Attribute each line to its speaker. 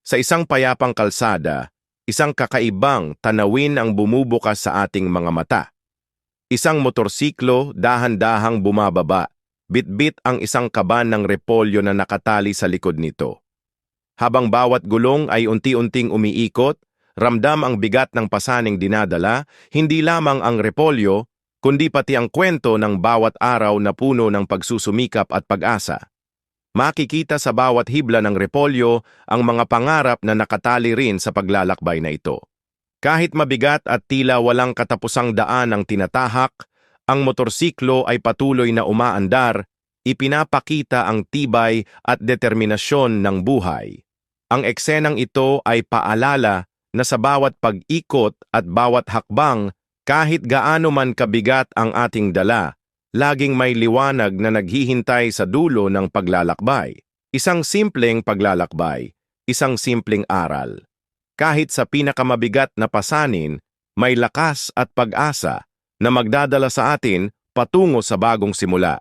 Speaker 1: Sa isang payapang kalsada, isang kakaibang tanawin ang bumubukas sa ating mga mata. Isang motorsiklo dahan-dahang bumababa, bitbit ang isang kaban ng repolyo na nakatali sa likod nito. Habang bawat gulong ay unti-unting umiikot, ramdam ang bigat ng pasaning dinadala, hindi lamang ang repolyo, kundi pati ang kwento ng bawat araw na puno ng pagsusumikap at pag-asa. Makikita sa bawat hibla ng repolyo ang mga pangarap na nakatali rin sa paglalakbay na ito. Kahit mabigat at tila walang katapusang daan ang tinatahak, ang motorsiklo ay patuloy na umaandar, ipinapakita ang tibay at determinasyon ng buhay. Ang eksenang ito ay paalala na sa bawat pag-ikot at bawat hakbang, kahit gaano man kabigat ang ating dala, laging may liwanag na naghihintay sa dulo ng paglalakbay. Isang simpleng paglalakbay, isang simpleng aral. Kahit sa pinakamabigat na pasanin, may lakas at pag-asa na magdadala sa atin patungo sa bagong simula.